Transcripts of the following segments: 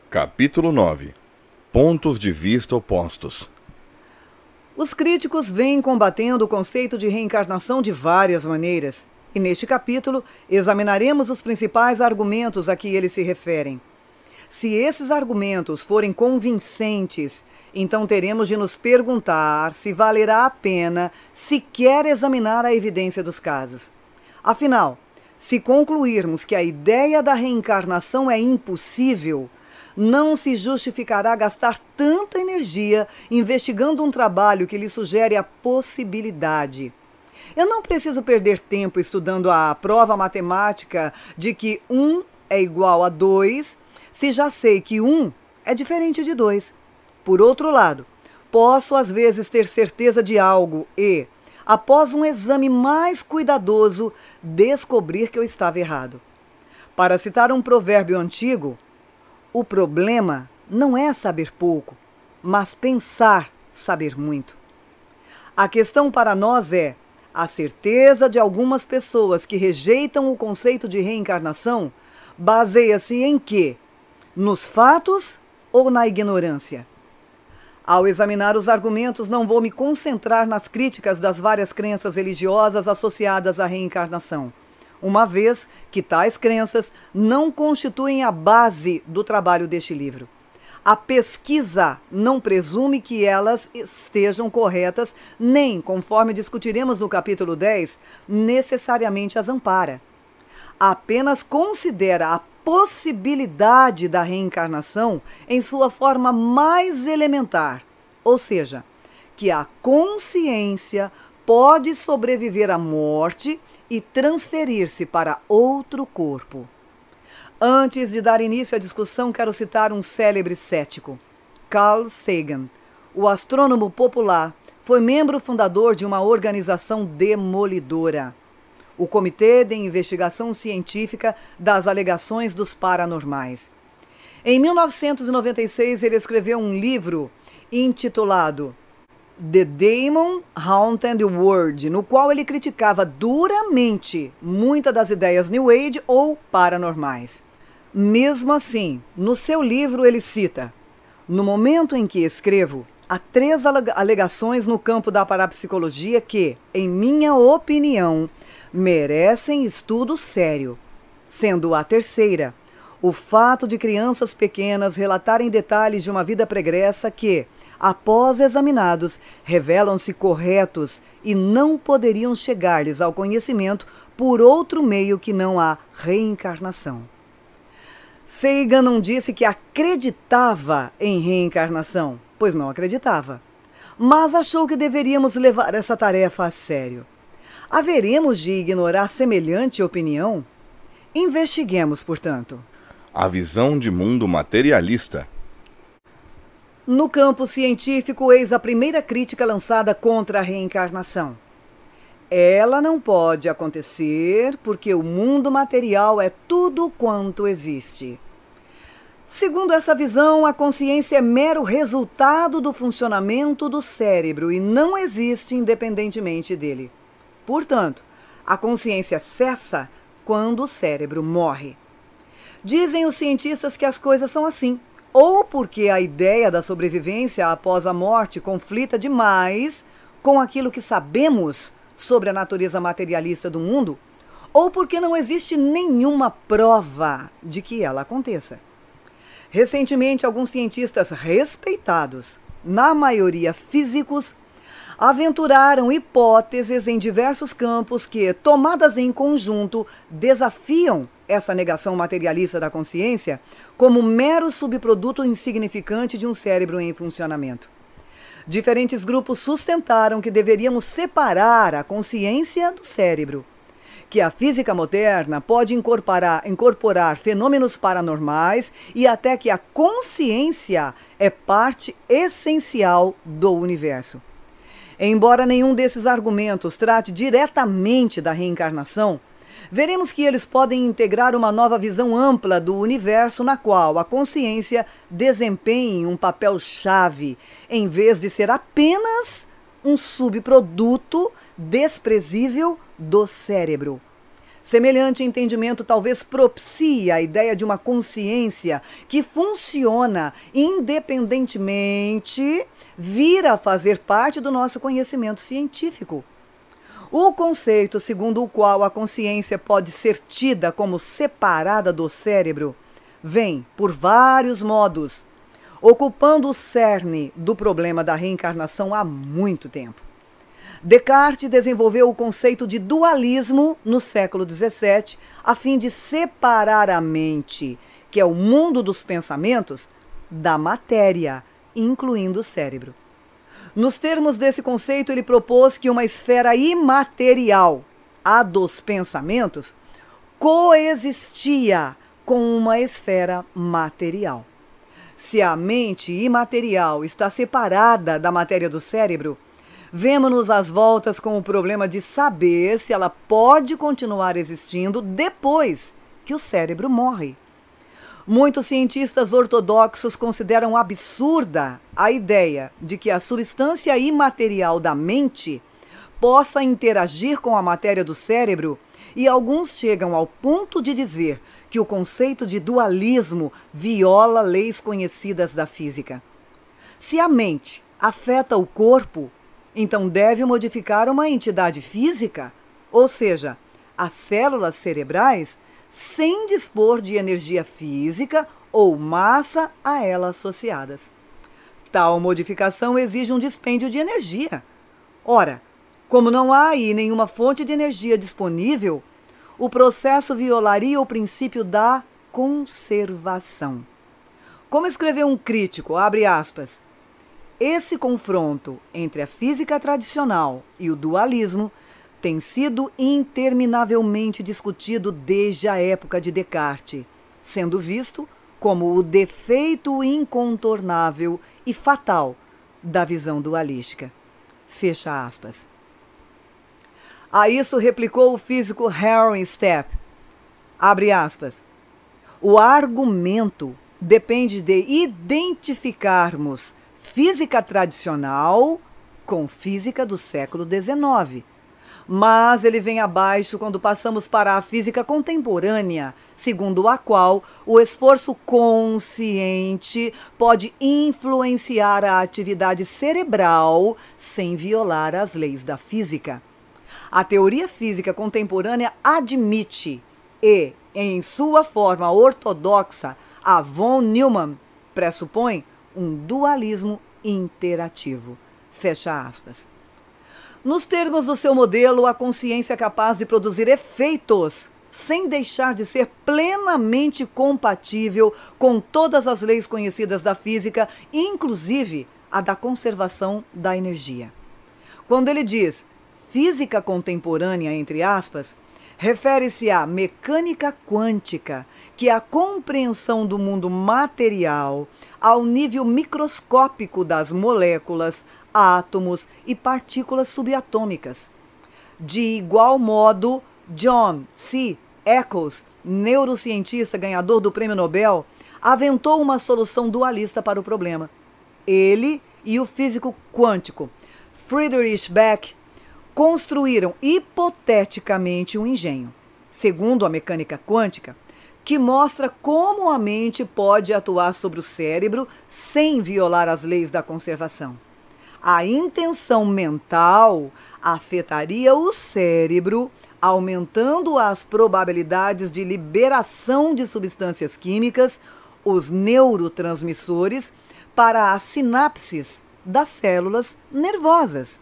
Capítulo 9. Pontos de vista opostos. Os críticos vêm combatendo o conceito de reencarnação de várias maneiras, e neste capítulo examinaremos os principais argumentos a que eles se referem. Se esses argumentos forem convincentes, então teremos de nos perguntar se valerá a pena sequer examinar a evidência dos casos. Afinal, se concluirmos que a ideia da reencarnação é impossível, não se justificará gastar tanta energia investigando um trabalho que lhe sugere a possibilidade. Eu não preciso perder tempo estudando a prova matemática de que 1 é igual a 2, se já sei que 1 é diferente de 2. Por outro lado, posso às vezes ter certeza de algo e, após um exame mais cuidadoso, descobrir que eu estava errado. Para citar um provérbio antigo, o problema não é saber pouco, mas pensar saber muito. A questão para nós é a certeza de algumas pessoas que rejeitam o conceito de reencarnação baseia-se em quê? Nos fatos ou na ignorância? Ao examinar os argumentos, não vou me concentrar nas críticas das várias crenças religiosas associadas à reencarnação, uma vez que tais crenças não constituem a base do trabalho deste livro. A pesquisa não presume que elas estejam corretas, nem, conforme discutiremos no capítulo 10, necessariamente as ampara. Apenas considera a possibilidade da reencarnação em sua forma mais elementar, ou seja, que a consciência pode sobreviver à morte e transferir-se para outro corpo. Antes de dar início à discussão, quero citar um célebre cético. Carl Sagan, o astrônomo popular, foi membro fundador de uma organização demolidora, o Comitê de Investigação Científica das Alegações dos Paranormais. Em 1996, ele escreveu um livro intitulado The Demon Haunted World, no qual ele criticava duramente muitas das ideias New Age ou paranormais. Mesmo assim, no seu livro ele cita: no momento em que escrevo, há 3 alegações no campo da parapsicologia que, em minha opinião, merecem estudo sério, sendo a terceira o fato de crianças pequenas relatarem detalhes de uma vida pregressa que, após examinados, revelam-se corretos e não poderiam chegar-lhes ao conhecimento por outro meio que não a reencarnação. Sagan não disse que acreditava em reencarnação, pois não acreditava, mas achou que deveríamos levar essa tarefa a sério. Haveremos de ignorar semelhante opinião? Investiguemos, portanto. A visão de mundo materialista. No campo científico, eis a primeira crítica lançada contra a reencarnação. Ela não pode acontecer porque o mundo material é tudo quanto existe. Segundo essa visão, a consciência é mero resultado do funcionamento do cérebro e não existe independentemente dele. Portanto, a consciência cessa quando o cérebro morre. Dizem os cientistas que as coisas são assim, ou porque a ideia da sobrevivência após a morte conflita demais com aquilo que sabemos sobre a natureza materialista do mundo, ou porque não existe nenhuma prova de que ela aconteça. Recentemente, alguns cientistas respeitados, na maioria físicos, aventuraram hipóteses em diversos campos que, tomadas em conjunto, desafiam essa negação materialista da consciência como mero subproduto insignificante de um cérebro em funcionamento. Diferentes grupos sustentaram que deveríamos separar a consciência do cérebro, que a física moderna pode incorporar fenômenos paranormais e até que a consciência é parte essencial do universo. Embora nenhum desses argumentos trate diretamente da reencarnação, veremos que eles podem integrar uma nova visão ampla do universo na qual a consciência desempenhe um papel-chave, em vez de ser apenas um subproduto desprezível do cérebro. Semelhante entendimento talvez propicie a ideia de uma consciência que funciona independentemente vir a fazer parte do nosso conhecimento científico. O conceito segundo o qual a consciência pode ser tida como separada do cérebro vem por vários modos, ocupando o cerne do problema da reencarnação há muito tempo. Descartes desenvolveu o conceito de dualismo no século XVII, a fim de separar a mente, que é o mundo dos pensamentos, da matéria, incluindo o cérebro. Nos termos desse conceito, ele propôs que uma esfera imaterial, a dos pensamentos, coexistia com uma esfera material. Se a mente imaterial está separada da matéria do cérebro, vemo-nos às voltas com o problema de saber se ela pode continuar existindo depois que o cérebro morre. Muitos cientistas ortodoxos consideram absurda a ideia de que a substância imaterial da mente possa interagir com a matéria do cérebro, e alguns chegam ao ponto de dizer que o conceito de dualismo viola leis conhecidas da física. Se a mente afeta o corpo, então deve modificar uma entidade física, ou seja, as células cerebrais, sem dispor de energia física ou massa a elas associadas. Tal modificação exige um dispêndio de energia. Ora, como não há aí nenhuma fonte de energia disponível, o processo violaria o princípio da conservação. Como escreveu um crítico, abre aspas, esse confronto entre a física tradicional e o dualismo tem sido interminavelmente discutido desde a época de Descartes, sendo visto como o defeito incontornável e fatal da visão dualística. Fecha aspas. A isso replicou o físico Harry Stepp, abre aspas, o argumento depende de identificarmos física tradicional com física do século XIX. Mas ele vem abaixo quando passamos para a física contemporânea, segundo a qual o esforço consciente pode influenciar a atividade cerebral sem violar as leis da física. A teoria física contemporânea admite e, em sua forma ortodoxa, a von Neumann pressupõe um dualismo interativo. Fecha aspas. Nos termos do seu modelo, a consciência é capaz de produzir efeitos sem deixar de ser plenamente compatível com todas as leis conhecidas da física, inclusive a da conservação da energia. Quando ele diz física contemporânea, entre aspas, refere-se à mecânica quântica, que é a compreensão do mundo material ao nível microscópico das moléculas, átomos e partículas subatômicas. De igual modo, John C. Eccles, neurocientista ganhador do Prêmio Nobel, aventou uma solução dualista para o problema. Ele e o físico quântico Friedrich Beck construíram hipoteticamente um engenho, segundo a mecânica quântica, que mostra como a mente pode atuar sobre o cérebro sem violar as leis da conservação. A intenção mental afetaria o cérebro, aumentando as probabilidades de liberação de substâncias químicas, os neurotransmissores, para as sinapses das células nervosas.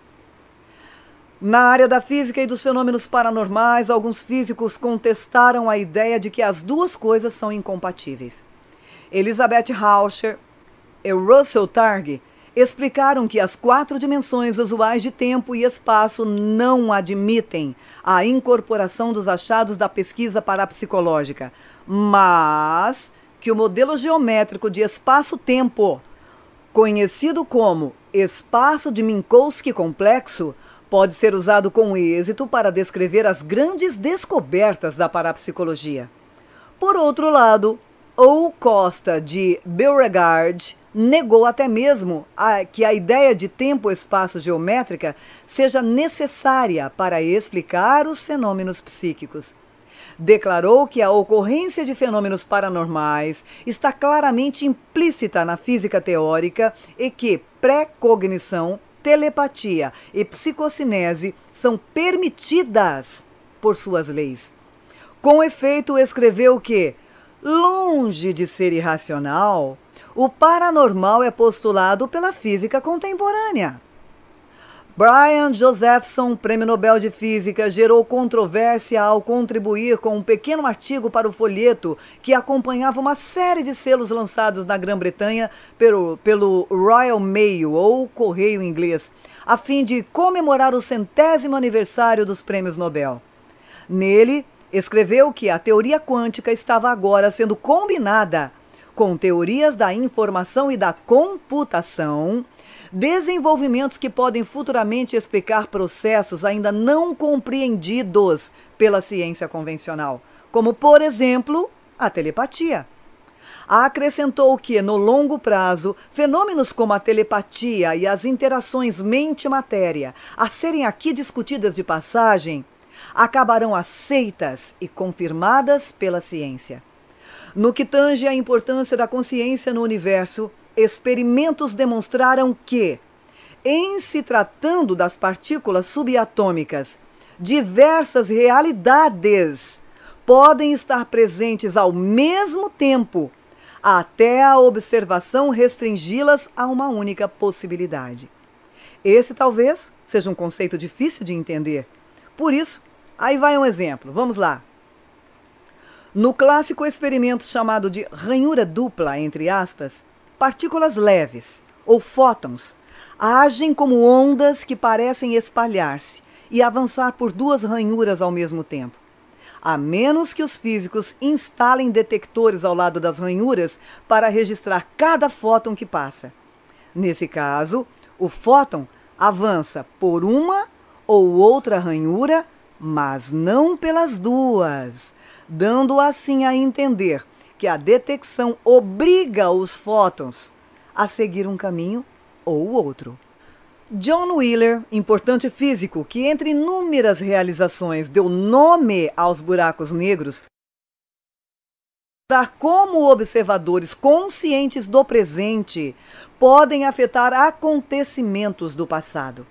Na área da física e dos fenômenos paranormais, alguns físicos contestaram a ideia de que as duas coisas são incompatíveis. Elizabeth Rauscher e Russell Targ explicaram que as 4 dimensões usuais de tempo e espaço não admitem a incorporação dos achados da pesquisa parapsicológica, mas que o modelo geométrico de espaço-tempo, conhecido como espaço de Minkowski complexo, pode ser usado com êxito para descrever as grandes descobertas da parapsicologia. Por outro lado, O. Costa de Beauregard negou até mesmo que a ideia de tempo-espaço geométrica seja necessária para explicar os fenômenos psíquicos. declarou que a ocorrência de fenômenos paranormais está claramente implícita na física teórica e que precognição, telepatia e psicocinese são permitidas por suas leis. Com efeito, escreveu que, longe de ser irracional, o paranormal é postulado pela física contemporânea. Brian Josephson, Prêmio Nobel de Física, gerou controvérsia ao contribuir com um pequeno artigo para o folheto que acompanhava uma série de selos lançados na Grã-Bretanha pelo Royal Mail, ou Correio Inglês, a fim de comemorar o 100º aniversário dos Prêmios Nobel. Nele, escreveu que a teoria quântica estava agora sendo combinada com teorias da informação e da computação, desenvolvimentos que podem futuramente explicar processos ainda não compreendidos pela ciência convencional, como, por exemplo, a telepatia. Acrescentou que, no longo prazo, fenômenos como a telepatia e as interações mente-matéria, a serem aqui discutidas de passagem, acabarão aceitas e confirmadas pela ciência. No que tange à importância da consciência no universo, experimentos demonstraram que, em se tratando das partículas subatômicas, diversas realidades podem estar presentes ao mesmo tempo, até a observação restringi-las a uma única possibilidade. Esse talvez seja um conceito difícil de entender. Por isso, aí vai um exemplo. Vamos lá. No clássico experimento chamado de ranhura dupla, entre aspas, partículas leves, ou fótons, agem como ondas que parecem espalhar-se e avançar por duas ranhuras ao mesmo tempo. A menos que os físicos instalem detectores ao lado das ranhuras para registrar cada fóton que passa. Nesse caso, o fóton avança por uma ou outra ranhura, mas não pelas duas, dando assim a entender que a detecção obriga os fótons a seguir um caminho ou outro. John Wheeler, importante físico que, entre inúmeras realizações, deu nome aos buracos negros, para como observadores conscientes do presente podem afetar acontecimentos do passado.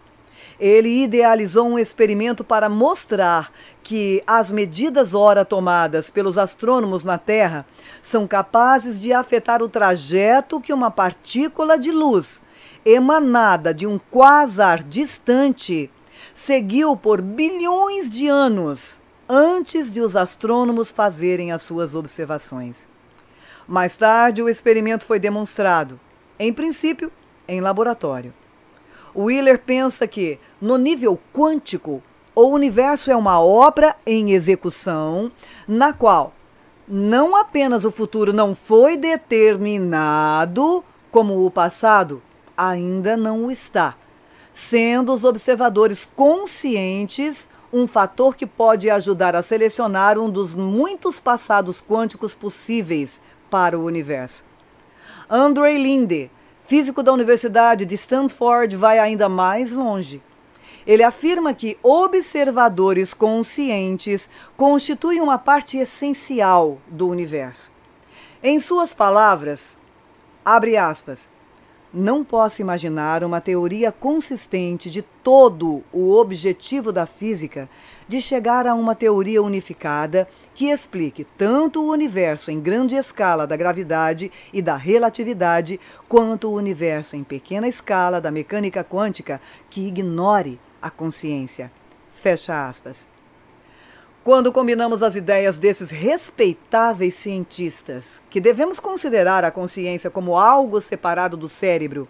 Ele idealizou um experimento para mostrar que as medidas ora tomadas pelos astrônomos na Terra são capazes de afetar o trajeto que uma partícula de luz emanada de um quasar distante seguiu por bilhões de anos antes de os astrônomos fazerem as suas observações. Mais tarde, o experimento foi demonstrado, em princípio, em laboratório. Wheeler pensa que, no nível quântico, o universo é uma obra em execução, na qual não apenas o futuro não foi determinado, como o passado ainda não o está, sendo os observadores conscientes um fator que pode ajudar a selecionar um dos muitos passados quânticos possíveis para o universo. Andrei Linde, físico da Universidade de Stanford, vai ainda mais longe. Ele afirma que observadores conscientes constituem uma parte essencial do universo. Em suas palavras, abre aspas, não posso imaginar uma teoria consistente de todo o objetivo da física de chegar a uma teoria unificada que explique tanto o universo em grande escala da gravidade e da relatividade, quanto o universo em pequena escala da mecânica quântica que ignore a consciência. Fecha aspas. Quando combinamos as ideias desses respeitáveis cientistas, que devemos considerar a consciência como algo separado do cérebro,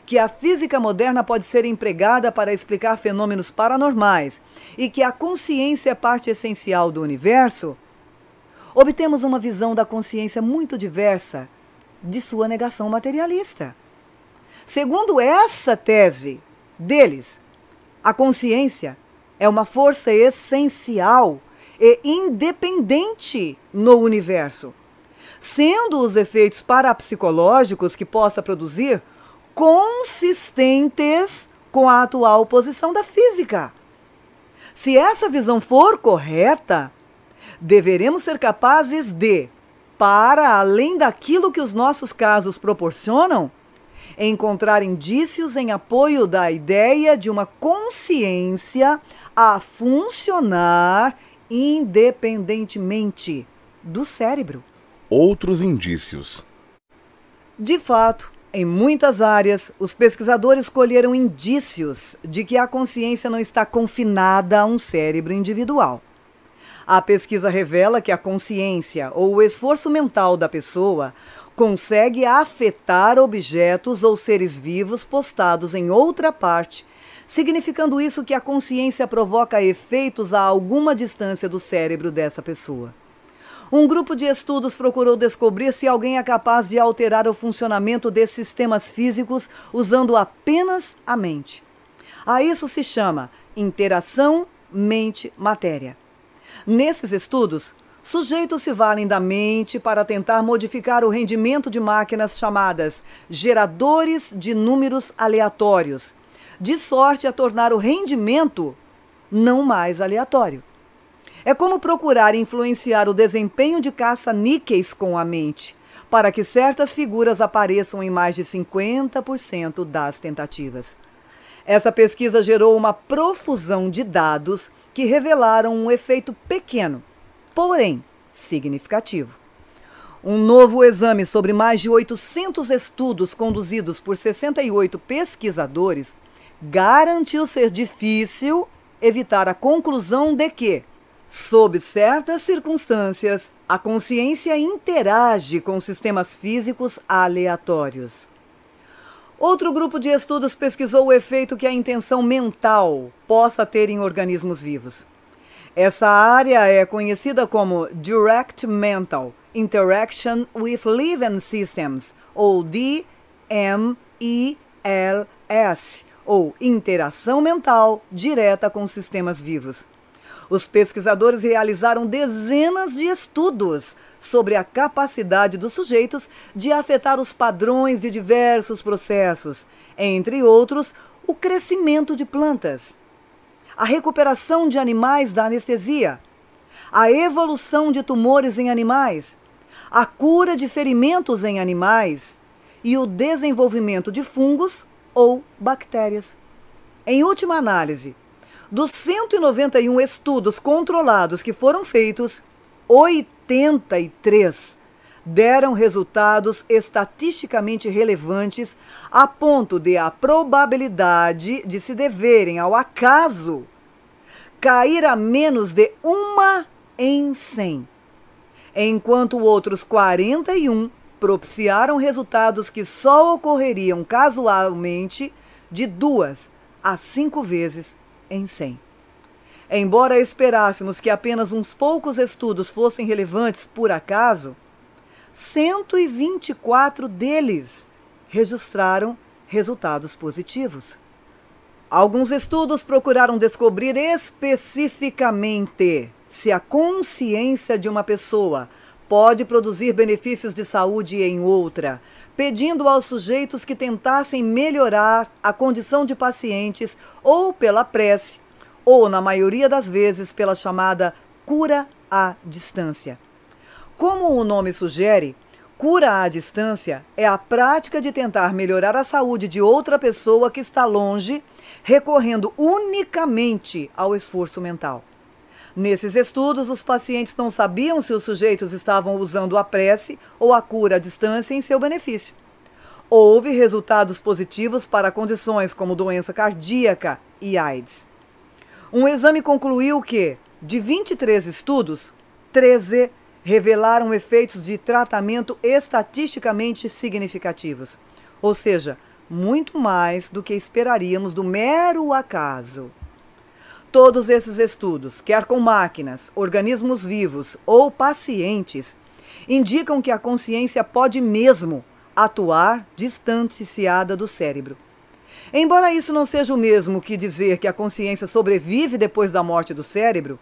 que a física moderna pode ser empregada para explicar fenômenos paranormais e que a consciência é parte essencial do universo, obtemos uma visão da consciência muito diversa de sua negação materialista. Segundo essa tese deles, a consciência é uma força essencial e independente no universo, sendo os efeitos parapsicológicos que possa produzir consistentes com a atual posição da física. Se essa visão for correta, Deveremos ser capazes de, para além daquilo que os nossos casos proporcionam, encontrar indícios em apoio da ideia de uma consciência a funcionar independentemente do cérebro. Outros indícios. De fato, em muitas áreas, os pesquisadores colheram indícios de que a consciência não está confinada a um cérebro individual. A pesquisa revela que a consciência ou o esforço mental da pessoa consegue afetar objetos ou seres vivos postados em outra parte, significando isso que a consciência provoca efeitos a alguma distância do cérebro dessa pessoa. Um grupo de estudos procurou descobrir se alguém é capaz de alterar o funcionamento desses sistemas físicos usando apenas a mente. A isso se chama interação mente-matéria. Nesses estudos, sujeitos se valem da mente para tentar modificar o rendimento de máquinas chamadas geradores de números aleatórios, de sorte a tornar o rendimento não mais aleatório. É como procurar influenciar o desempenho de caça-níqueis com a mente, para que certas figuras apareçam em mais de 50% das tentativas. Essa pesquisa gerou uma profusão de dados que revelaram um efeito pequeno, porém significativo. Um novo exame sobre mais de 800 estudos conduzidos por 68 pesquisadores garantiu ser difícil evitar a conclusão de que, sob certas circunstâncias, a consciência interage com sistemas físicos aleatórios. Outro grupo de estudos pesquisou o efeito que a intenção mental possa ter em organismos vivos. Essa área é conhecida como Direct Mental Interaction with Living Systems, ou DMELS, ou Interação Mental Direta com Sistemas Vivos. Os pesquisadores realizaram dezenas de estudos sobre a capacidade dos sujeitos de afetar os padrões de diversos processos, entre outros, o crescimento de plantas, a recuperação de animais da anestesia, a evolução de tumores em animais, a cura de ferimentos em animais e o desenvolvimento de fungos ou bactérias. Em última análise, dos 191 estudos controlados que foram feitos, 83 deram resultados estatisticamente relevantes a ponto de a probabilidade de se deverem ao acaso cair a menos de 1 em 100, enquanto outros 41 propiciaram resultados que só ocorreriam casualmente de 2 a 5 vezes em 100. Embora esperássemos que apenas uns poucos estudos fossem relevantes por acaso, 124 deles registraram resultados positivos. Alguns estudos procuraram descobrir especificamente se a consciência de uma pessoa pode produzir benefícios de saúde em outra, pedindo aos sujeitos que tentassem melhorar a condição de pacientes ou pela prece, ou, na maioria das vezes, pela chamada cura à distância. Como o nome sugere, cura à distância é a prática de tentar melhorar a saúde de outra pessoa que está longe, recorrendo unicamente ao esforço mental. Nesses estudos, os pacientes não sabiam se os sujeitos estavam usando a prece ou a cura à distância em seu benefício. Houve resultados positivos para condições como doença cardíaca e AIDS. Um exame concluiu que, de 23 estudos, 13 revelaram efeitos de tratamento estatisticamente significativos, ou seja, muito mais do que esperaríamos do mero acaso. Todos esses estudos, quer com máquinas, organismos vivos ou pacientes, indicam que a consciência pode mesmo atuar distanciada do cérebro. Embora isso não seja o mesmo que dizer que a consciência sobrevive depois da morte do cérebro,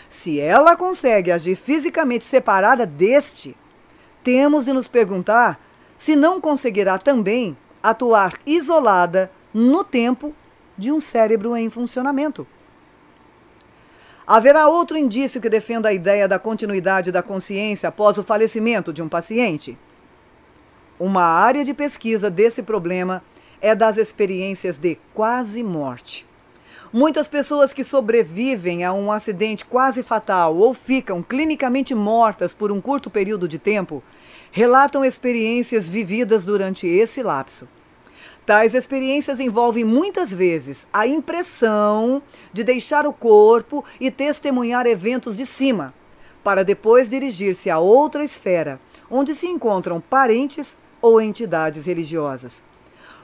se ela consegue agir fisicamente separada deste, temos de nos perguntar se não conseguirá também atuar isolada no tempo de um cérebro em funcionamento. Haverá outro indício que defenda a ideia da continuidade da consciência após o falecimento de um paciente? Uma área de pesquisa desse problema é das experiências de quase morte. Muitas pessoas que sobrevivem a um acidente quase fatal ou ficam clinicamente mortas por um curto período de tempo relatam experiências vividas durante esse lapso. Tais experiências envolvem muitas vezes a impressão de deixar o corpo e testemunhar eventos de cima, para depois dirigir-se a outra esfera, onde se encontram parentes ou entidades religiosas.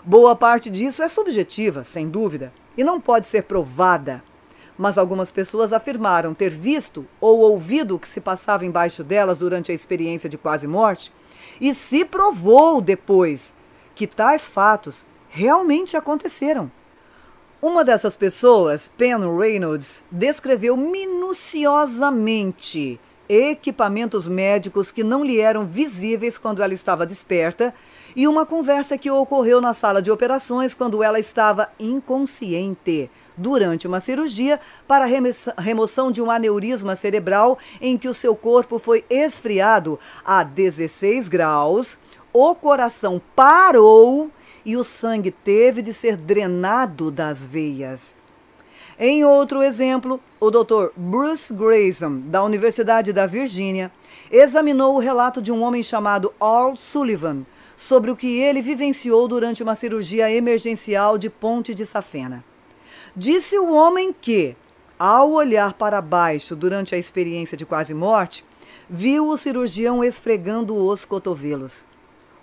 Boa parte disso é subjetiva, sem dúvida, e não pode ser provada. Mas algumas pessoas afirmaram ter visto ou ouvido o que se passava embaixo delas durante a experiência de quase morte, e se provou depois que tais fatos realmente aconteceram. Uma dessas pessoas, Pen Reynolds, descreveu minuciosamente equipamentos médicos que não lhe eram visíveis quando ela estava desperta e uma conversa que ocorreu na sala de operações quando ela estava inconsciente, durante uma cirurgia para a remoção de um aneurisma cerebral em que o seu corpo foi esfriado a 16 graus, o coração parou e o sangue teve de ser drenado das veias. Em outro exemplo, o Dr. Bruce Grayson, da Universidade da Virgínia, examinou o relato de um homem chamado Al Sullivan sobre o que ele vivenciou durante uma cirurgia emergencial de ponte de safena. Disse o homem que, ao olhar para baixo durante a experiência de quase morte, viu o cirurgião esfregando os cotovelos.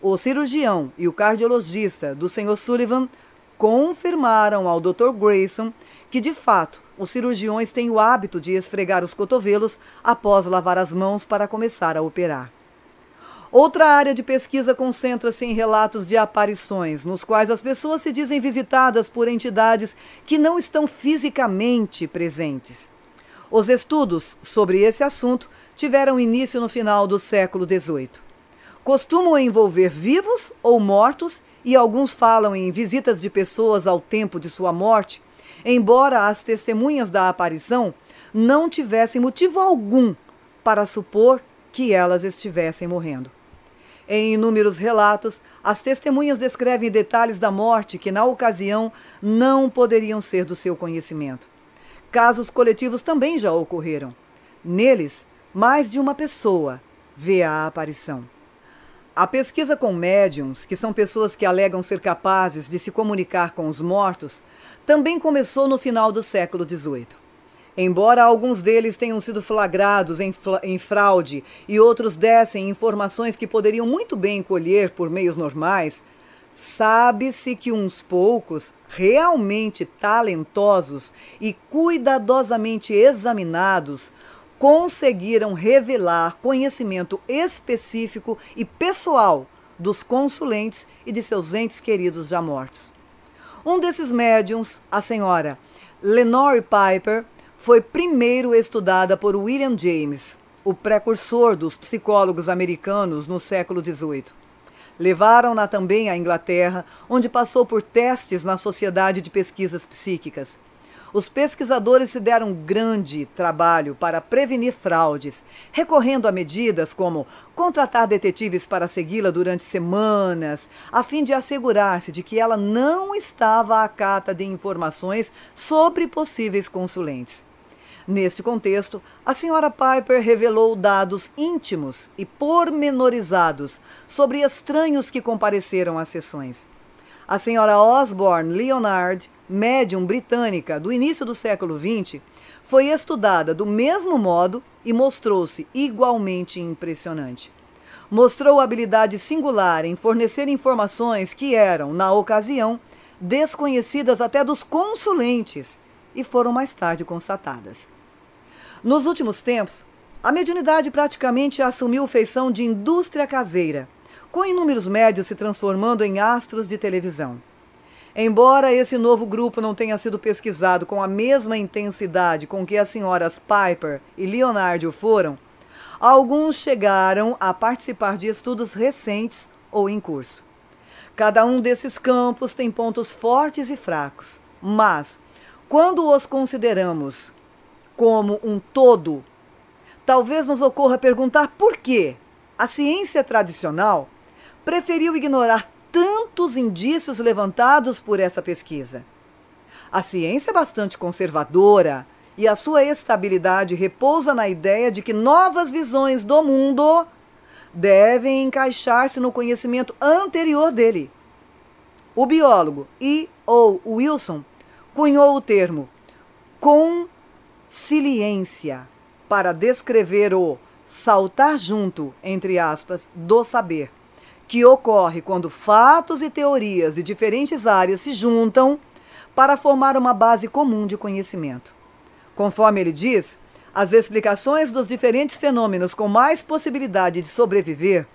O cirurgião e o cardiologista do Sr. Sullivan confirmaram ao Dr. Grayson que, de fato, os cirurgiões têm o hábito de esfregar os cotovelos após lavar as mãos para começar a operar. Outra área de pesquisa concentra-se em relatos de aparições, nos quais as pessoas se dizem visitadas por entidades que não estão fisicamente presentes. Os estudos sobre esse assunto tiveram início no final do século XVIII. Costumam envolver vivos ou mortos e alguns falam em visitas de pessoas ao tempo de sua morte, embora as testemunhas da aparição não tivessem motivo algum para supor que elas estivessem morrendo. Em inúmeros relatos, as testemunhas descrevem detalhes da morte que, na ocasião, não poderiam ser do seu conhecimento. Casos coletivos também já ocorreram. Neles, mais de uma pessoa vê a aparição. A pesquisa com médiums, que são pessoas que alegam ser capazes de se comunicar com os mortos, também começou no final do século XVIII. Embora alguns deles tenham sido flagrados em fraude e outros dessem informações que poderiam muito bem colher por meios normais, sabe-se que uns poucos, realmente talentosos e cuidadosamente examinados, conseguiram revelar conhecimento específico e pessoal dos consulentes e de seus entes queridos já mortos. Um desses médiums, a senhora Lenore Piper, foi primeiro estudada por William James, o precursor dos psicólogos americanos no século XVIII. Levaram-na também à Inglaterra, onde passou por testes na Sociedade de Pesquisas Psíquicas. Os pesquisadores se deram grande trabalho para prevenir fraudes, recorrendo a medidas como contratar detetives para segui-la durante semanas, a fim de assegurar-se de que ela não estava à cata de informações sobre possíveis consulentes. Neste contexto, a senhora Piper revelou dados íntimos e pormenorizados sobre estranhos que compareceram às sessões. A senhora Osborne Leonard, médium britânica do início do século XX, foi estudada do mesmo modo e mostrou-se igualmente impressionante. Mostrou habilidade singular em fornecer informações que eram, na ocasião, desconhecidas até dos consulentes e foram mais tarde constatadas. Nos últimos tempos, a mediunidade praticamente assumiu feição de indústria caseira, com inúmeros médios se transformando em astros de televisão. Embora esse novo grupo não tenha sido pesquisado com a mesma intensidade com que as senhoras Piper e Leonard o foram, alguns chegaram a participar de estudos recentes ou em curso. Cada um desses campos tem pontos fortes e fracos, mas, quando os consideramos como um todo, talvez nos ocorra perguntar por que a ciência tradicional preferiu ignorar tantos indícios levantados por essa pesquisa. A ciência é bastante conservadora e a sua estabilidade repousa na ideia de que novas visões do mundo devem encaixar-se no conhecimento anterior dele. O biólogo E. O. Wilson cunhou o termo consiliência para descrever o saltar junto, entre aspas, do saber, que ocorre quando fatos e teorias de diferentes áreas se juntam para formar uma base comum de conhecimento. Conforme ele diz, as explicações dos diferentes fenômenos com mais possibilidade de sobreviver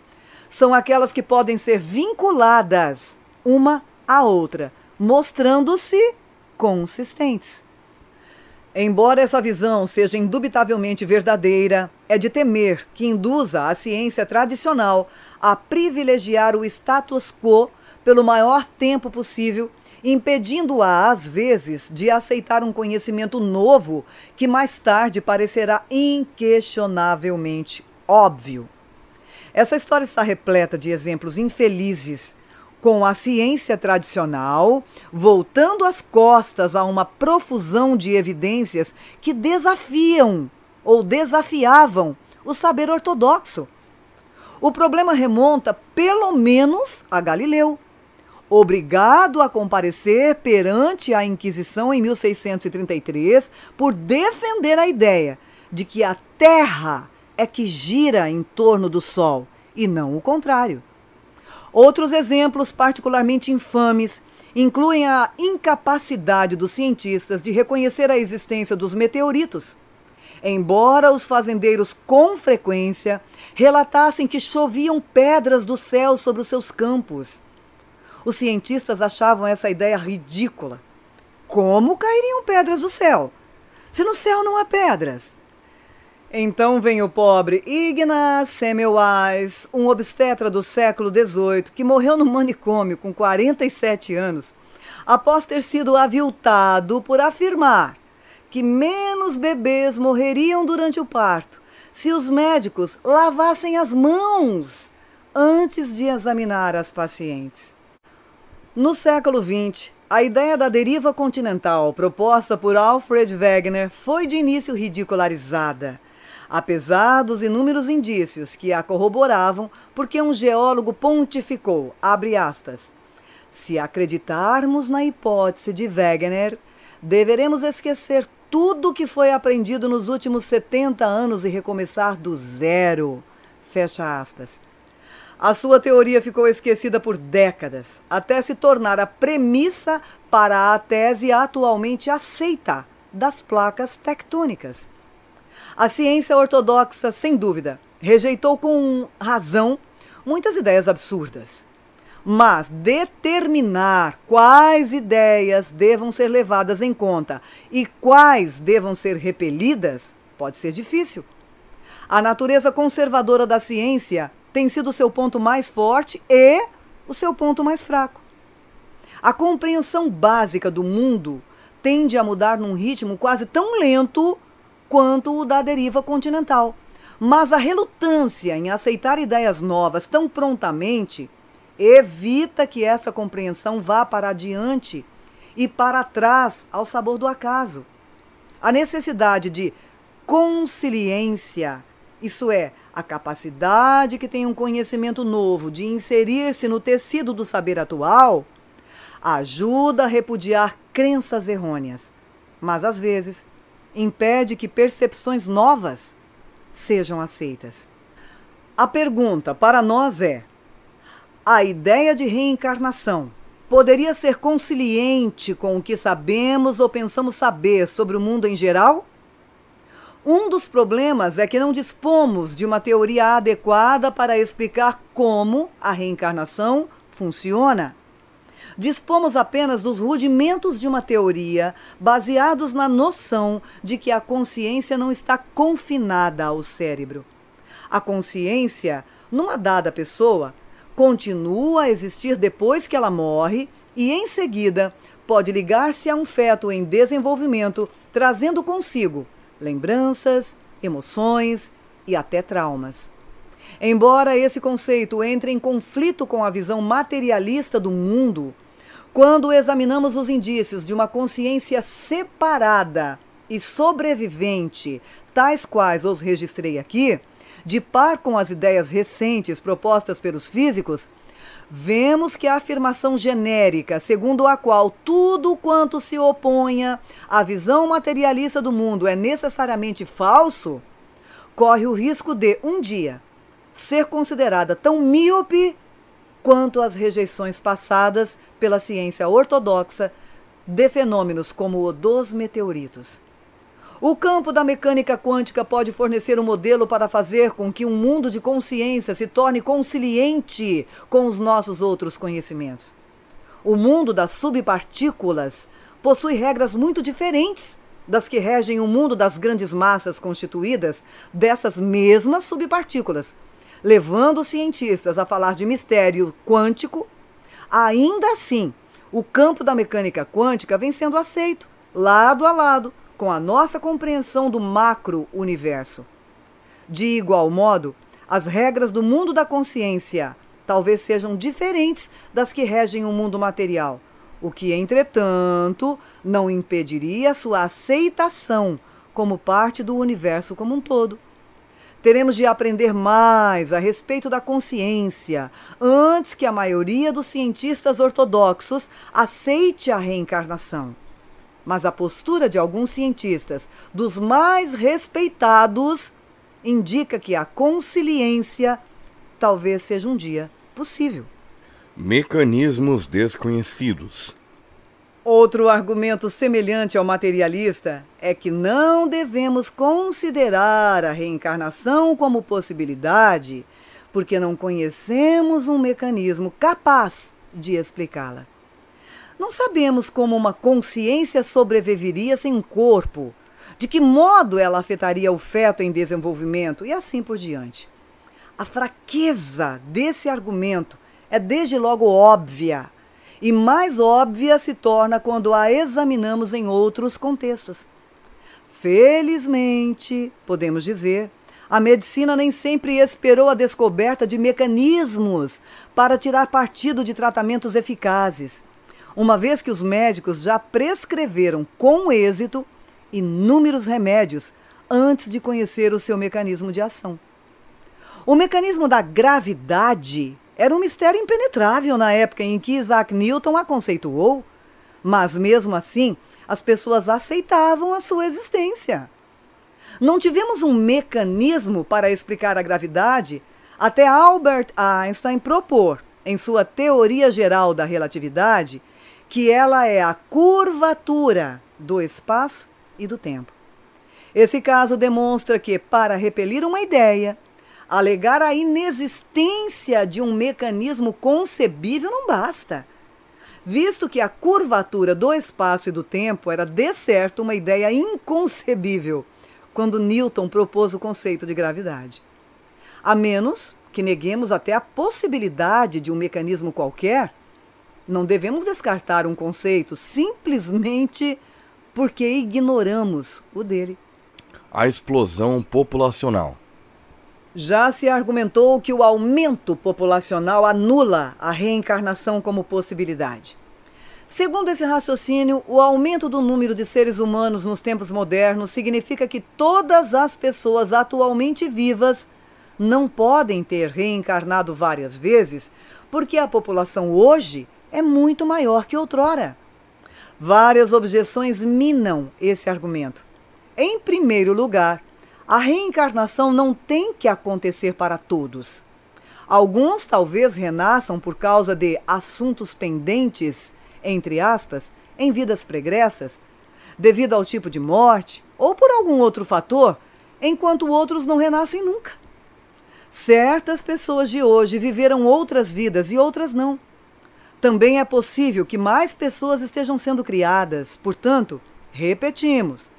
são aquelas que podem ser vinculadas uma à outra, mostrando-se consistentes. Embora essa visão seja indubitavelmente verdadeira, é de temer que induza a ciência tradicional a privilegiar o status quo pelo maior tempo possível, impedindo-a, às vezes, de aceitar um conhecimento novo que mais tarde parecerá inquestionavelmente óbvio. Essa história está repleta de exemplos infelizes, com a ciência tradicional voltando as costas a uma profusão de evidências que desafiam ou desafiavam o saber ortodoxo. O problema remonta, pelo menos, a Galileu, obrigado a comparecer perante a Inquisição em 1633 por defender a ideia de que a Terra é que gira em torno do Sol e não o contrário. Outros exemplos particularmente infames incluem a incapacidade dos cientistas de reconhecer a existência dos meteoritos, embora os fazendeiros com frequência relatassem que choviam pedras do céu sobre os seus campos. Os cientistas achavam essa ideia ridícula. Como cairiam pedras do céu, se no céu não há pedras? Então vem o pobre Ignaz Semmelweis, um obstetra do século XVIII, que morreu no manicômio com 47 anos, após ter sido aviltado por afirmar que menos bebês morreriam durante o parto se os médicos lavassem as mãos antes de examinar as pacientes. No século XX, a ideia da deriva continental proposta por Alfred Wegener foi de início ridicularizada, apesar dos inúmeros indícios que a corroboravam, porque um geólogo pontificou, abre aspas, se acreditarmos na hipótese de Wegener, deveremos esquecer tudo o que foi aprendido nos últimos 70 anos e recomeçar do zero, fecha aspas. A sua teoria ficou esquecida por décadas, até se tornar a premissa para a tese atualmente aceita das placas tectônicas. A ciência ortodoxa, sem dúvida, rejeitou com razão muitas ideias absurdas. Mas determinar quais ideias devam ser levadas em conta e quais devam ser repelidas pode ser difícil. A natureza conservadora da ciência tem sido o seu ponto mais forte e o seu ponto mais fraco. A compreensão básica do mundo tende a mudar num ritmo quase tão lento quanto o da deriva continental. Mas a relutância em aceitar ideias novas tão prontamente evita que essa compreensão vá para adiante e para trás ao sabor do acaso. A necessidade de consiliência, isso é, a capacidade que tem um conhecimento novo de inserir-se no tecido do saber atual, ajuda a repudiar crenças errôneas, mas às vezes impede que percepções novas sejam aceitas. A pergunta para nós é: a ideia de reencarnação poderia ser consiliente com o que sabemos ou pensamos saber sobre o mundo em geral? Um dos problemas é que não dispomos de uma teoria adequada para explicar como a reencarnação funciona. Dispomos apenas dos rudimentos de uma teoria baseados na noção de que a consciência não está confinada ao cérebro. A consciência, numa dada pessoa, continua a existir depois que ela morre e, em seguida, pode ligar-se a um feto em desenvolvimento, trazendo consigo lembranças, emoções e até traumas. Embora esse conceito entre em conflito com a visão materialista do mundo, quando examinamos os indícios de uma consciência separada e sobrevivente, tais quais os registrei aqui, de par com as ideias recentes propostas pelos físicos, vemos que a afirmação genérica, segundo a qual tudo quanto se oponha à visão materialista do mundo é necessariamente falso, corre o risco de, um dia, ser considerada tão míope quanto as rejeições passadas pela ciência ortodoxa de fenômenos como o dos meteoritos. O campo da mecânica quântica pode fornecer um modelo para fazer com que um mundo de consciência se torne consciente com os nossos outros conhecimentos. O mundo das subpartículas possui regras muito diferentes das que regem o mundo das grandes massas constituídas dessas mesmas subpartículas, levando os cientistas a falar de mistério quântico. Ainda assim, o campo da mecânica quântica vem sendo aceito, lado a lado, com a nossa compreensão do macro-universo. De igual modo, as regras do mundo da consciência talvez sejam diferentes das que regem o mundo material, o que, entretanto, não impediria sua aceitação como parte do universo como um todo. Teremos de aprender mais a respeito da consciência antes que a maioria dos cientistas ortodoxos aceite a reencarnação. Mas a postura de alguns cientistas, dos mais respeitados, indica que a consciência talvez seja um dia possível. Mecanismos desconhecidos. Outro argumento semelhante ao materialista é que não devemos considerar a reencarnação como possibilidade, porque não conhecemos um mecanismo capaz de explicá-la. Não sabemos como uma consciência sobreviveria sem um corpo, de que modo ela afetaria o feto em desenvolvimento e assim por diante. A fraqueza desse argumento é desde logo óbvia, e mais óbvia se torna quando a examinamos em outros contextos. Felizmente, podemos dizer, a medicina nem sempre esperou a descoberta de mecanismos para tirar partido de tratamentos eficazes, uma vez que os médicos já prescreveram com êxito inúmeros remédios antes de conhecer o seu mecanismo de ação. O mecanismo da gravidade era um mistério impenetrável na época em que Isaac Newton a conceituou, mas mesmo assim as pessoas aceitavam a sua existência. Não tivemos um mecanismo para explicar a gravidade até Albert Einstein propor, em sua teoria geral da relatividade, que ela é a curvatura do espaço e do tempo. Esse caso demonstra que, para repelir uma ideia, alegar a inexistência de um mecanismo concebível não basta, visto que a curvatura do espaço e do tempo era, de certo, uma ideia inconcebível quando Newton propôs o conceito de gravidade. A menos que neguemos até a possibilidade de um mecanismo qualquer, não devemos descartar um conceito simplesmente porque ignoramos o dele. A explosão populacional. Já se argumentou que o aumento populacional anula a reencarnação como possibilidade. Segundo esse raciocínio, o aumento do número de seres humanos nos tempos modernos significa que todas as pessoas atualmente vivas não podem ter reencarnado várias vezes, porque a população hoje é muito maior que outrora. Várias objeções minam esse argumento. Em primeiro lugar, a reencarnação não tem que acontecer para todos. Alguns talvez renasçam por causa de assuntos pendentes, entre aspas, em vidas pregressas, devido ao tipo de morte ou por algum outro fator, enquanto outros não renascem nunca. Certas pessoas de hoje viveram outras vidas e outras não. Também é possível que mais pessoas estejam sendo criadas. Portanto, repetimos,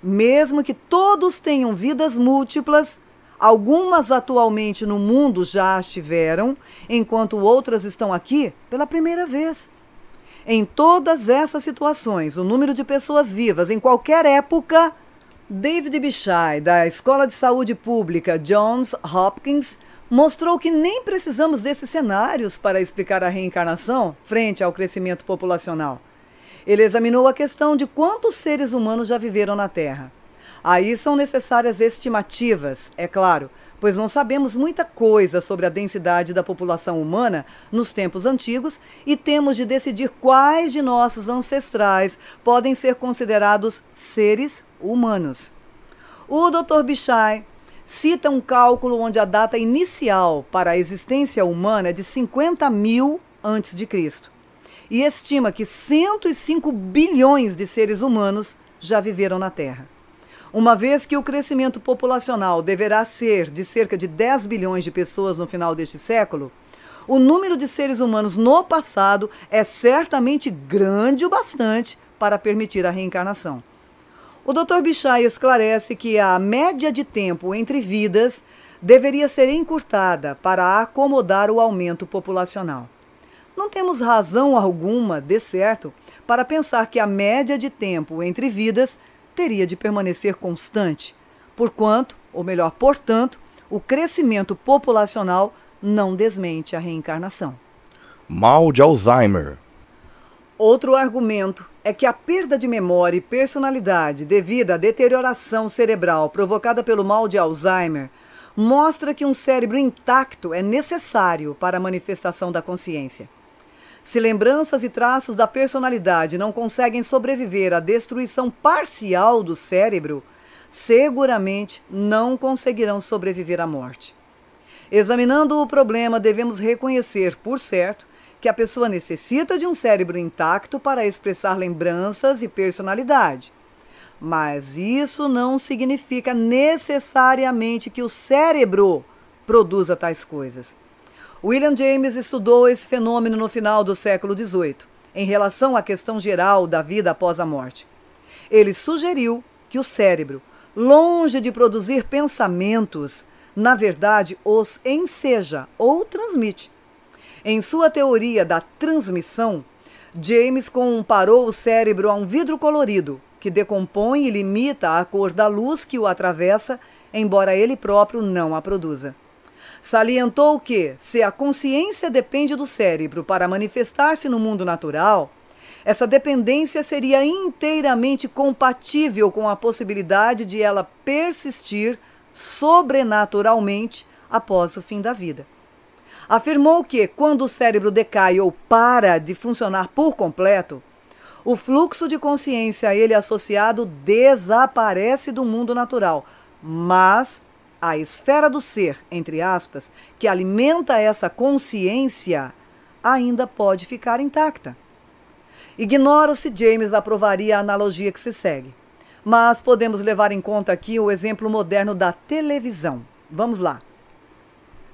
mesmo que todos tenham vidas múltiplas, algumas atualmente no mundo já as tiveram, enquanto outras estão aqui pela primeira vez. Em todas essas situações, o número de pessoas vivas em qualquer época David Bichai, da Escola de Saúde Pública Johns Hopkins, mostrou que nem precisamos desses cenários para explicar a reencarnação frente ao crescimento populacional. Ele examinou a questão de quantos seres humanos já viveram na Terra. Aí são necessárias estimativas, é claro, pois não sabemos muita coisa sobre a densidade da população humana nos tempos antigos e temos de decidir quais de nossos ancestrais podem ser considerados seres humanos. O Dr. Bichai cita um cálculo onde a data inicial para a existência humana é de 50.000 a.C. e estima que 105 bilhões de seres humanos já viveram na Terra. Uma vez que o crescimento populacional deverá ser de cerca de 10 bilhões de pessoas no final deste século, o número de seres humanos no passado é certamente grande o bastante para permitir a reencarnação. O Dr. Bichai esclarece que a média de tempo entre vidas deveria ser encurtada para acomodar o aumento populacional. Não temos razão alguma, de certo, para pensar que a média de tempo entre vidas teria de permanecer constante, portanto, o crescimento populacional não desmente a reencarnação. Mal de Alzheimer. Outro argumento é que a perda de memória e personalidade devido à deterioração cerebral provocada pelo mal de Alzheimer mostra que um cérebro intacto é necessário para a manifestação da consciência. Se lembranças e traços da personalidade não conseguem sobreviver à destruição parcial do cérebro, seguramente não conseguirão sobreviver à morte. Examinando o problema, devemos reconhecer, por certo, que a pessoa necessita de um cérebro intacto para expressar lembranças e personalidade. Mas isso não significa necessariamente que o cérebro produza tais coisas. William James estudou esse fenômeno no final do século XVIII, em relação à questão geral da vida após a morte. Ele sugeriu que o cérebro, longe de produzir pensamentos, na verdade os enseja ou transmite. Em sua teoria da transmissão, James comparou o cérebro a um vidro colorido, que decompõe e limita a cor da luz que o atravessa, embora ele próprio não a produza. Salientou que, se a consciência depende do cérebro para manifestar-se no mundo natural, essa dependência seria inteiramente compatível com a possibilidade de ela persistir sobrenaturalmente após o fim da vida. Afirmou que, quando o cérebro decai ou para de funcionar por completo, o fluxo de consciência a ele associado desaparece do mundo natural, mas a esfera do ser, entre aspas, que alimenta essa consciência, ainda pode ficar intacta. Ignoro se James aprovaria a analogia que se segue, mas podemos levar em conta aqui o exemplo moderno da televisão. Vamos lá.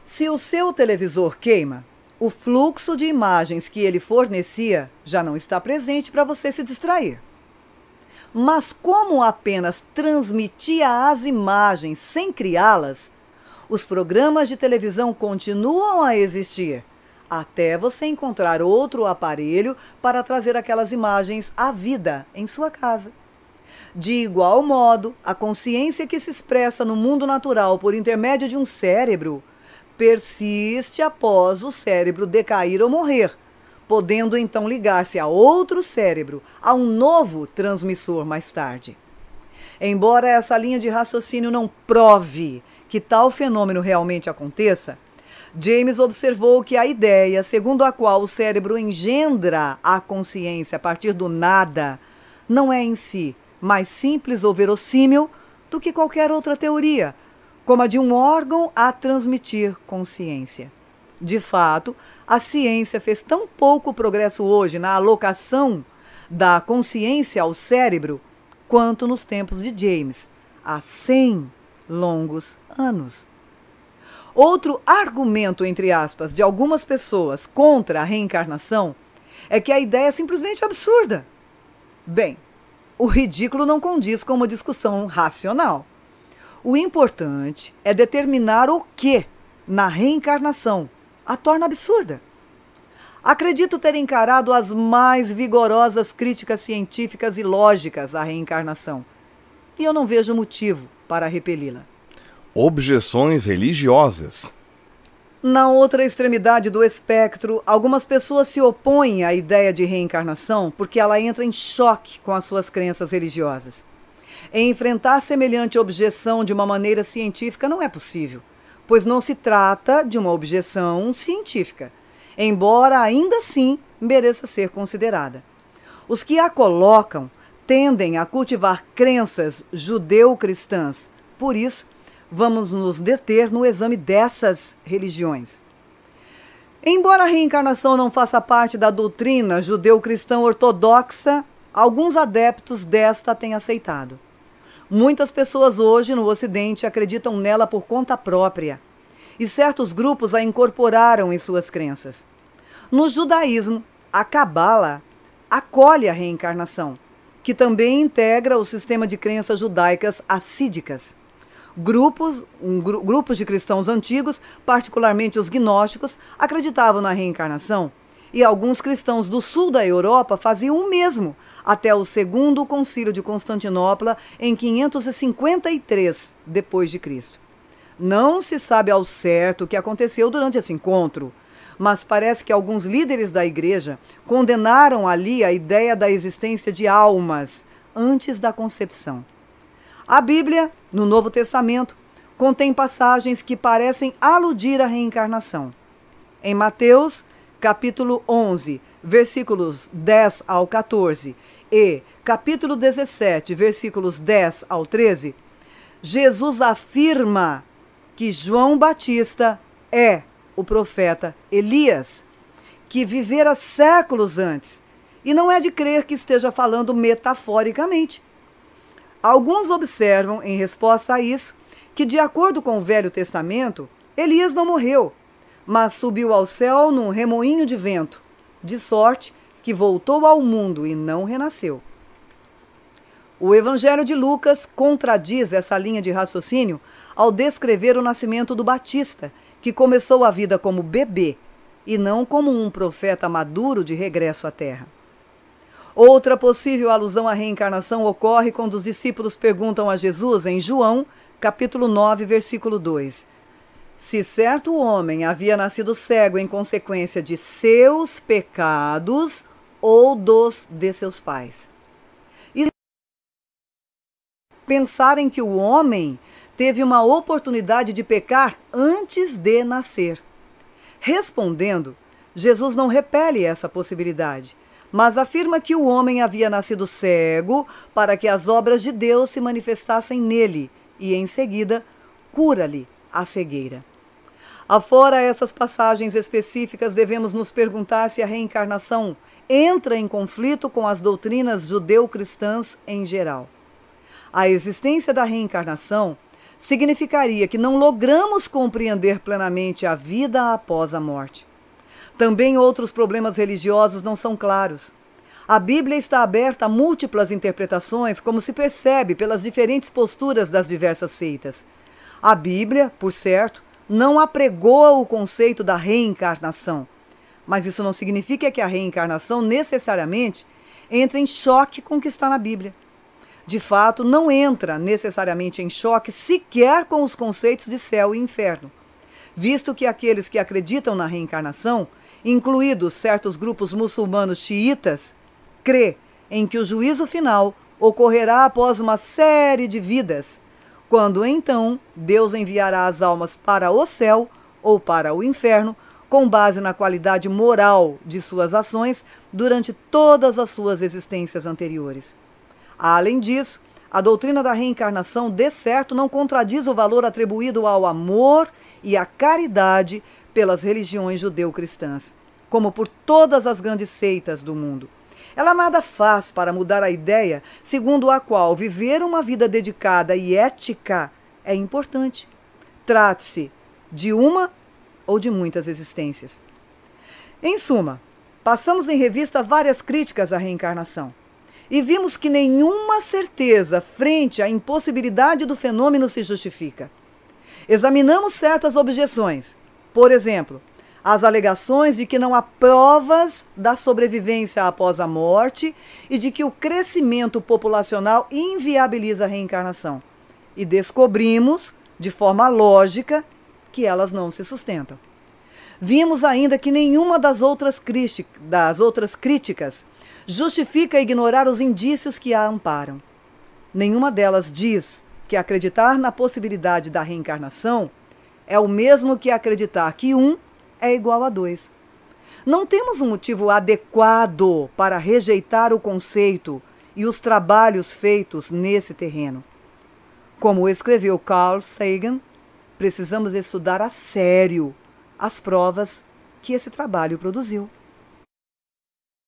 Se o seu televisor queima, o fluxo de imagens que ele fornecia já não está presente para você se distrair. Mas como apenas transmitia as imagens sem criá-las, os programas de televisão continuam a existir, até você encontrar outro aparelho para trazer aquelas imagens à vida em sua casa. De igual modo, a consciência que se expressa no mundo natural por intermédio de um cérebro persiste após o cérebro decair ou morrer, podendo então ligar-se a outro cérebro, a um novo transmissor mais tarde. Embora essa linha de raciocínio não prove que tal fenômeno realmente aconteça, James observou que a ideia segundo a qual o cérebro engendra a consciência a partir do nada não é em si mais simples ou verossímil do que qualquer outra teoria, como a de um órgão a transmitir consciência. De fato, a ciência fez tão pouco progresso hoje na alocação da consciência ao cérebro quanto nos tempos de James, há 100 longos anos. Outro argumento, entre aspas, de algumas pessoas contra a reencarnação é que a ideia é simplesmente absurda. Bem, o ridículo não condiz com uma discussão racional. O importante é determinar o que, na reencarnação, a torna absurda. Acredito ter encarado as mais vigorosas críticas científicas e lógicas à reencarnação. e eu não vejo motivo para repeli-la. Objeções religiosas. Na outra extremidade do espectro, algumas pessoas se opõem à ideia de reencarnação porque ela entra em choque com as suas crenças religiosas. Enfrentar semelhante objeção de uma maneira científica não é possível, pois não se trata de uma objeção científica, embora ainda assim mereça ser considerada. Os que a colocam tendem a cultivar crenças judeu-cristãs. Por isso, vamos nos deter no exame dessas religiões. Embora a reencarnação não faça parte da doutrina judeu-cristã ortodoxa, alguns adeptos desta têm aceitado. Muitas pessoas hoje no Ocidente acreditam nela por conta própria, e certos grupos a incorporaram em suas crenças. No judaísmo, a Cabala acolhe a reencarnação, que também integra o sistema de crenças judaicas assídicas. Grupos de cristãos antigos, particularmente os gnósticos, acreditavam na reencarnação, e alguns cristãos do sul da Europa faziam o mesmo, até o Segundo Concílio de Constantinopla, em 553 d.C. Não se sabe ao certo o que aconteceu durante esse encontro, mas parece que alguns líderes da igreja condenaram ali a ideia da existência de almas antes da concepção. A Bíblia, no Novo Testamento, contém passagens que parecem aludir à reencarnação. Em Mateus, capítulo 11, versículos 10 ao 14 e capítulo 17, versículos 10 ao 13, Jesus afirma que João Batista é o profeta Elias, que vivera séculos antes, e não é de crer que esteja falando metaforicamente. Alguns observam, em resposta a isso, que, de acordo com o Velho Testamento, Elias não morreu, mas subiu ao céu num remoinho de vento, de sorte que voltou ao mundo e não renasceu. O Evangelho de Lucas contradiz essa linha de raciocínio ao descrever o nascimento do Batista, que começou a vida como bebê e não como um profeta maduro de regresso à terra. Outra possível alusão à reencarnação ocorre quando os discípulos perguntam a Jesus em João, capítulo 9, versículo 2, se certo homem havia nascido cego em consequência de seus pecados ou dos de seus pais. E pensarem que o homem teve uma oportunidade de pecar antes de nascer. Respondendo, Jesus não repele essa possibilidade, mas afirma que o homem havia nascido cego para que as obras de Deus se manifestassem nele e, em seguida, cura-lhe a cegueira. Afora essas passagens específicas, devemos nos perguntar se a reencarnação entra em conflito com as doutrinas judeu-cristãs em geral. A existência da reencarnação significaria que não logramos compreender plenamente a vida após a morte. Também outros problemas religiosos não são claros. A Bíblia está aberta a múltiplas interpretações, como se percebe pelas diferentes posturas das diversas seitas. A Bíblia, por certo, não apregoa o conceito da reencarnação, mas isso não significa que a reencarnação necessariamente entre em choque com o que está na Bíblia. De fato, não entra necessariamente em choque sequer com os conceitos de céu e inferno, visto que aqueles que acreditam na reencarnação, incluídos certos grupos muçulmanos xiitas, crê em que o juízo final ocorrerá após uma série de vidas, quando então Deus enviará as almas para o céu ou para o inferno, com base na qualidade moral de suas ações durante todas as suas existências anteriores. Além disso, a doutrina da reencarnação, de certo, não contradiz o valor atribuído ao amor e à caridade pelas religiões judeu-cristãs, como por todas as grandes seitas do mundo. Ela nada faz para mudar a ideia segundo a qual viver uma vida dedicada e ética é importante. Trate-se de uma ou de muitas existências. Em suma, passamos em revista várias críticas à reencarnação e vimos que nenhuma certeza frente à impossibilidade do fenômeno se justifica. Examinamos certas objeções. Por exemplo, as alegações de que não há provas da sobrevivência após a morte e de que o crescimento populacional inviabiliza a reencarnação. E descobrimos, de forma lógica, que elas não se sustentam. Vimos ainda que nenhuma das outras críticas justifica ignorar os indícios que a amparam. Nenhuma delas diz que acreditar na possibilidade da reencarnação é o mesmo que acreditar que 1 é igual a 2. Não temos um motivo adequado para rejeitar o conceito e os trabalhos feitos nesse terreno. Como escreveu Carl Sagan, precisamos estudar a sério as provas que esse trabalho produziu.